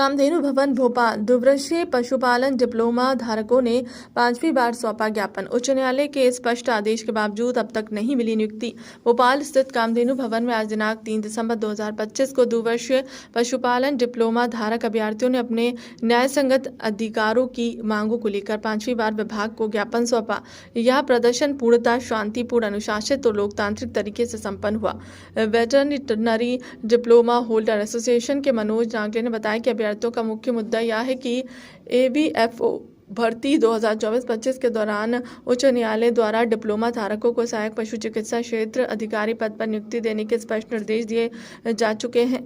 कामधेनु भवन भोपाल द्विवर्षीय पशुपालन डिप्लोमा धारकों ने 5वीं बार सौंपा ज्ञापन। उच्च न्यायालय के स्पष्ट आदेश के बावजूद अब तक नहीं मिली नियुक्ति। भोपाल स्थित कामधेनु भवन में आज दिनांक 3 दिसंबर 2025 को द्विवर्षीय पशुपालन डिप्लोमा धारक अभ्यर्थियों ने अपने न्यायसंगत अधिकारों की मांगों को लेकर 5वीं बार विभाग को ज्ञापन सौंपा। यह प्रदर्शन पूर्णतः शांतिपूर्ण, अनुशासित और लोकतांत्रिक तरीके से संपन्न हुआ। वेटरनरी डिप्लोमा होल्डर एसोसिएशन के मनोज नागले ने बताया कि अभ्यर्थियों का मुख्य मुद्दा यह है कि ABFO भर्ती 2024-25 के दौरान उच्च न्यायालय द्वारा डिप्लोमा धारकों को सहायक पशु चिकित्सा क्षेत्र अधिकारी पद पर नियुक्ति देने के स्पष्ट निर्देश दिए जा चुके हैं।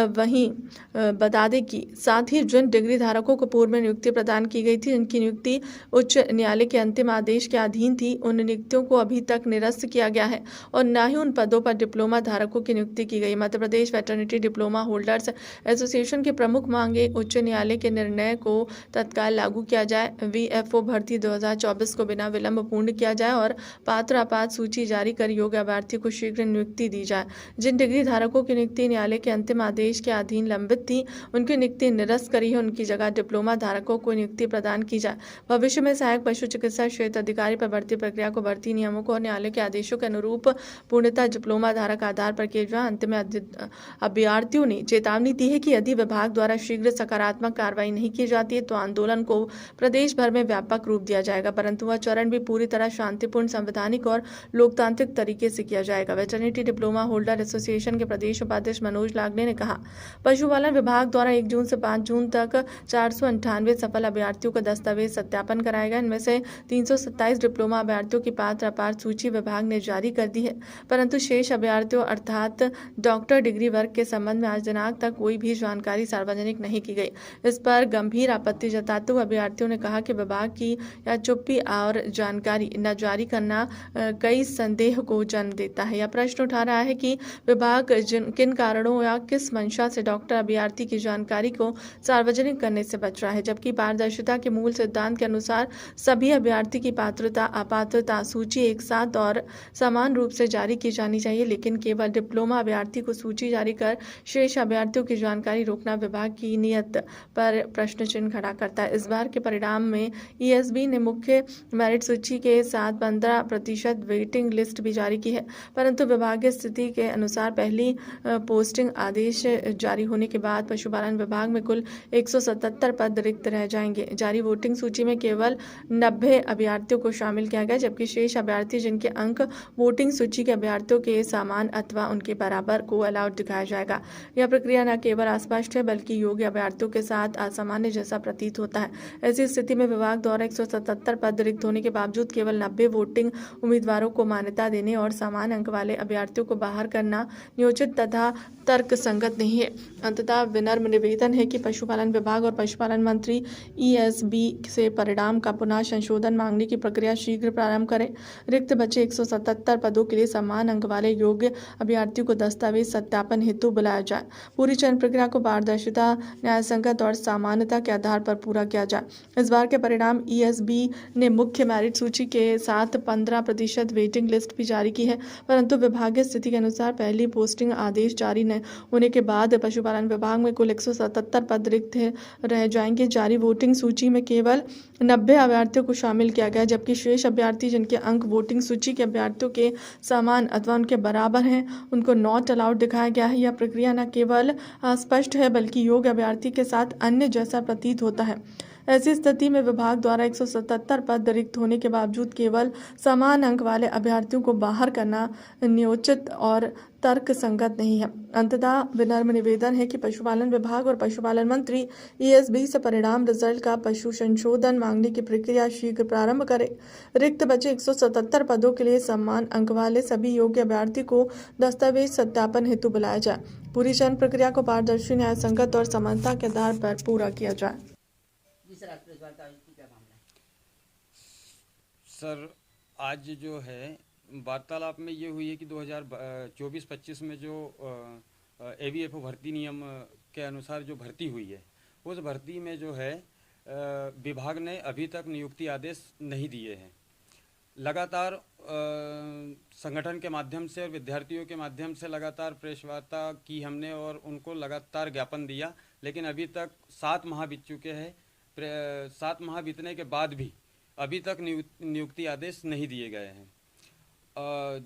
वहीं बता दें कि साथ ही जिन डिग्री धारकों को पूर्व में नियुक्ति प्रदान की गई थी, उनकी नियुक्ति उच्च न्यायालय के अंतिम आदेश के अधीन थी, उन नियुक्तियों को अभी तक निरस्त किया गया है और न ही उन पदों पर डिप्लोमा धारकों की नियुक्ति की गई। Madhya Pradesh veterinary diploma holders association की प्रमुख मांगे उच्च न्यायालय के निर्णय को तत्काल लागू किया जाए, VFO भर्ती 2024 को बिना विलंब पूर्ण किया जाए और पात्र आपात सूची जारी कर योग्य अभ्यर्थी को शीघ्र नियुक्ति दी जाए। जिन डिग्री धारकों की नियुक्ति न्यायालय के अंतिम आदेश के अधीन लंबित थी, उनकी नियुक्ति निरस्त करी है, उनकी जगह डिप्लोमा धारकों को नियुक्ति प्रदान की जाए। भविष्य में सहायक पशु चिकित्सा क्षेत्र अधिकारी पर भर्ती प्रक्रिया को भर्ती नियमों को और न्यायालय के आदेशों के अनुरूप पूर्णतः डिप्लोमा धारक आधार पर किए जाए। अंत में अभ्यर्थियों ने चेतावनी दी है कि यदि विभाग द्वारा शीघ्र सकारात्मक कार्रवाई नहीं की जाती है तो आंदोलन को प्रदेश भर में व्यापक रूप दिया जाएगा, परंतु वह चरण भी पूरी तरह शांतिपूर्ण, संवैधानिक और लोकतांत्रिक तरीके से किया जाएगा। वेटरनरी डिप्लोमा होल्डर एसोसिएशन के प्रदेश उपाध्यक्ष मनोज नागले ने कहा, पशुपालन विभाग द्वारा 1 जून से 5 जून तक 498 सफल अभ्यर्थियों का दस्तावेज सत्यापन कराएगा। इनमें से 327 डिप्लोमा अभ्यर्थियों की पात्र अपात्र सूची विभाग ने जारी कर दी है, परंतु शेष अभ्यर्थियों अर्थात डॉक्टर डिग्री वर्ग के संबंध में आज दिनांक तक कोई भी जानकारी सार्वजनिक नहीं की गई। इस पर गंभीर आपत्ति जताते हुए अभ्यर्थियों ने कहा कि विभाग की या चुप्पी और जानकारी न जारी करना कई संदेह को जन्म देता है। यह प्रश्न उठा रहा है कि विभाग किन कारणों या किस मंशा से डॉक्टर अभ्यर्थी की जानकारी को सार्वजनिक करने से बच रहा है, जबकि पारदर्शिता के मूल सिद्धांत के अनुसार सभी अभ्यर्थी की पात्रता अपात्रता सूची एक साथ और समान रूप से जारी की जानी चाहिए, लेकिन केवल डिप्लोमा अभ्यर्थी को सूची जारी कर शेष अभ्यर्थियों की जानकारी रोकना विभाग की नीयत पर प्रश्न चिन्ह खड़ा करता है। इस बार के परिणाम में ESB ने मुख्य मेरिट सूची के साथ 15% वेटिंग लिस्ट भी जारी की है, परंतु विभागीय स्थिति के अनुसार पहली पोस्टिंग आदेश जारी होने के बाद पशुपालन विभाग में कुल 177 पद रिक्त रह जाएंगे। जारी वोटिंग सूची में केवल 90 अभ्यर्थियों को शामिल किया गया, जबकि शेष अभ्यर्थी जिनके अंक वोटिंग सूची के अभ्यर्थियों के समान अथवा उनके बराबर को अलाउड दिखाया जाएगा। यह प्रक्रिया न केवल अस्पष्ट है बल्कि योग्य अभ्यर्थियों के साथ असामान्य जैसा प्रतीत होता है। ऐसी स्थिति में विभाग द्वारा 177 पद रिक्त होने के बावजूद केवल 90 वोटिंग उम्मीदवारों को मान्यता देने और समान अंक वाले अभ्यर्थियों को बाहर करना न्योचित तथा तर्क संगत नहीं है। अंततः विनम्र निवेदन है कि पशुपालन विभाग और पशुपालन मंत्री ESB से परिणाम का पुनः संशोधन मांगने की प्रक्रिया शीघ्र प्रारंभ करें। रिक्त बचे 177 पदों के लिए समान अंक वाले योग्य अभ्यर्थियों को दस्तावेज सत्यापन हेतु बुलाया जाए। पूरी चयन प्रक्रिया को पारदर्शिता, न्यायसंगत और सामान्यता के आधार पर पूरा किया जाए। इस बार के परिणाम ESB ने मुख्य मेरिट सूची के साथ 15% वेटिंग लिस्ट भी जारी की है, परंतु विभागीय स्थिति के अनुसार पहली पोस्टिंग आदेश जारी न होने के बाद पशुपालन विभाग में कुल 177 पद रिक्त रह जाएंगे। जारी वोटिंग सूची में केवल 90 अभ्यर्थियों को शामिल किया गया, जबकि शेष अभ्यर्थी जिनके अंक वोटिंग सूची के अभ्यर्थियों के समान अथवा उनके बराबर हैं, उनको नॉट अलाउड दिखाया गया है। यह प्रक्रिया न केवल अस्पष्ट है बल्कि योग्य अभ्यर्थी के साथ अन्य जैसा प्रतीत होता है। ऐसी स्थिति में विभाग द्वारा 177 पद रिक्त होने के बावजूद केवल समान अंक वाले अभ्यर्थियों को बाहर करना न्योचित और तर्क संगत नहीं है। अंततः विनम्र निवेदन है कि पशुपालन विभाग और पशुपालन मंत्री ESB से परिणाम रिजल्ट का पशु संशोधन मांगने की प्रक्रिया शीघ्र प्रारंभ करें। रिक्त बचे 177 पदों के लिए समान अंक वाले सभी योग्य अभ्यर्थी को दस्तावेज सत्यापन हेतु बुलाया जाए। पूरी चयन प्रक्रिया को पारदर्शी, न्याय संगत और समानता के आधार पर पूरा किया जाए। सर, आज जो है वार्तालाप में ये हुई है कि 2024-25 में जो ABFO भर्ती नियम के अनुसार जो भर्ती हुई है, उस भर्ती में जो है विभाग ने अभी तक नियुक्ति आदेश नहीं दिए हैं। लगातार संगठन के माध्यम से और विद्यार्थियों के माध्यम से लगातार प्रेस वार्ता की हमने और उनको लगातार ज्ञापन दिया, लेकिन अभी तक 7 माह बीत चुके हैं। 7 माह बीतने के बाद भी अभी तक नियुक्ति आदेश नहीं दिए गए हैं।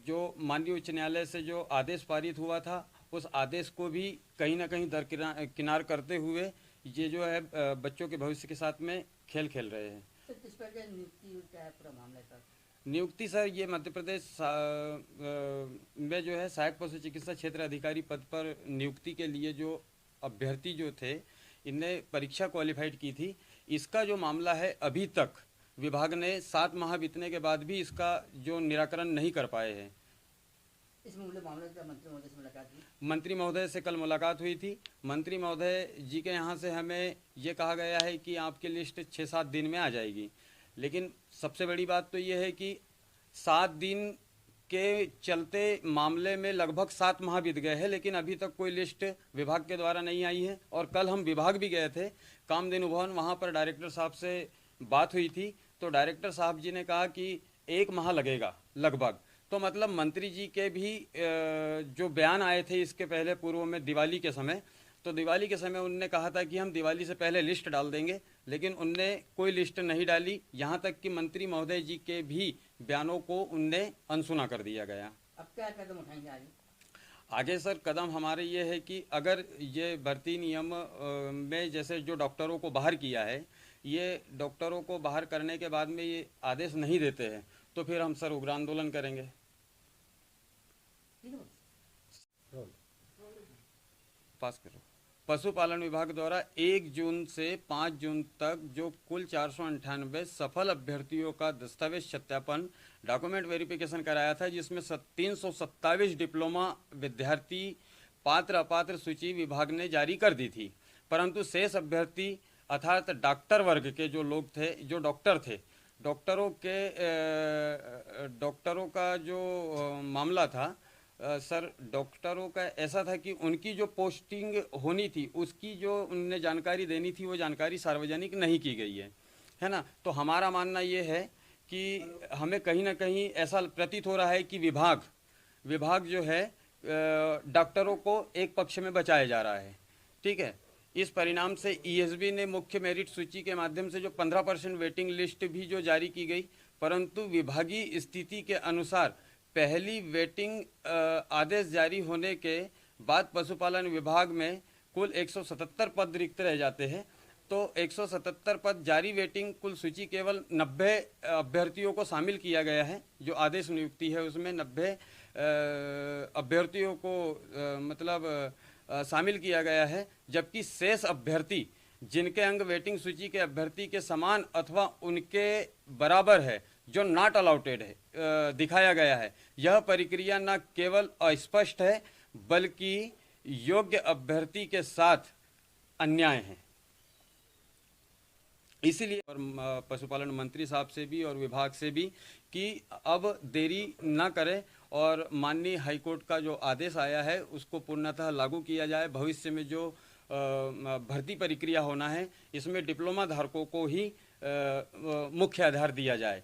जो माननीय उच्च न्यायालय से जो आदेश पारित हुआ था, उस आदेश को भी कहीं ना कहीं दरकिनार करते हुए ये जो है बच्चों के भविष्य के साथ में खेल खेल रहे हैं। तो किस पर क्या नियुक्ति क्या है पूरा मामला सर? नियुक्ति सर, ये मध्य प्रदेश में जो है सहायक पशु चिकित्सा क्षेत्र अधिकारी पद पर नियुक्ति के लिए जो अभ्यर्थी जो थे, इनने परीक्षा क्वालिफाइड की थी। इसका जो मामला है, अभी तक विभाग ने 7 माह बीतने के बाद भी इसका जो निराकरण नहीं कर पाए हैं। इस मूल्य मामले का मंत्री महोदय से मुलाकात हुई? मंत्री महोदय से कल मुलाकात हुई थी। मंत्री महोदय जी के यहाँ से हमें ये कहा गया है कि आपकी लिस्ट 6-7 दिन में आ जाएगी, लेकिन सबसे बड़ी बात तो ये है कि 7 दिन के चलते मामले में लगभग 7 माह बीत गए हैं, लेकिन अभी तक कोई लिस्ट विभाग के द्वारा नहीं आई है। और कल हम विभाग भी गए थे, कामधेनु भवन, वहाँ पर डायरेक्टर साहब से बात हुई थी, तो डायरेक्टर साहब जी ने कहा कि 1 माह लगेगा लगभग। तो मतलब मंत्री जी के भी जो बयान आए थे इसके पहले पूर्व में दिवाली के समय, तो दिवाली के समय उनने कहा था कि हम दिवाली से पहले लिस्ट डाल देंगे, लेकिन उनने कोई लिस्ट नहीं डाली। यहाँ तक कि मंत्री महोदय जी के भी बयानों को उनने अनसुना कर दिया गया। अब क्या कदम उठाएंगे आगे? आगे सर कदम हमारे ये है कि अगर ये भर्ती नियम में जैसे जो डॉक्टरों को बाहर किया है, ये डॉक्टरों को बाहर करने के बाद में ये आदेश नहीं देते हैं, तो फिर हम सर उग्र आंदोलन करेंगे। ठीक है, पास करो। पशुपालन विभाग द्वारा 1 जून से 5 जून तक जो कुल 498 सफल अभ्यर्थियों का दस्तावेज सत्यापन डॉक्यूमेंट वेरिफिकेशन कराया था, जिसमें 327 डिप्लोमा विद्यार्थी पात्र अपात्र सूची विभाग ने जारी कर दी थी, परंतु शेष अभ्यर्थी अर्थात डॉक्टर वर्ग के जो लोग थे, जो डॉक्टर थे, डॉक्टरों का जो मामला था सर, डॉक्टरों का ऐसा था कि उनकी जो पोस्टिंग होनी थी, उसकी जो उनने जानकारी देनी थी, वो जानकारी सार्वजनिक नहीं की गई है ना। तो हमारा मानना ये है कि हमें कहीं ना कहीं ऐसा प्रतीत हो रहा है कि विभाग जो है डॉक्टरों को एक पक्ष में बचाया जा रहा है। ठीक है, इस परिणाम से ईएसबी ने मुख्य मेरिट सूची के माध्यम से जो 15% वेटिंग लिस्ट भी जो जारी की गई, परंतु विभागीय स्थिति के अनुसार पहली वेटिंग आदेश जारी होने के बाद पशुपालन विभाग में कुल 177 पद रिक्त रह जाते हैं। तो 177 पद जारी वेटिंग कुल सूची केवल 90 अभ्यर्थियों को शामिल किया गया है। जो आदेश नियुक्ति है उसमें 90 अभ्यर्थियों को शामिल किया गया है, जबकि शेष अभ्यर्थी जिनके अंग वेटिंग सूची के अभ्यर्थी के समान अथवा उनके बराबर है, जो नॉट अलाउटेड है दिखाया गया है, यह प्रक्रिया न केवल अस्पष्ट है बल्कि योग्य अभ्यर्थी के साथ अन्याय है। इसीलिए और पशुपालन मंत्री साहब से भी और विभाग से भी कि अब देरी न करें और माननीय हाईकोर्ट का जो आदेश आया है उसको पूर्णतः लागू किया जाए। भविष्य में जो भर्ती प्रक्रिया होना है, इसमें डिप्लोमा धारकों को ही मुख्य आधार दिया जाए।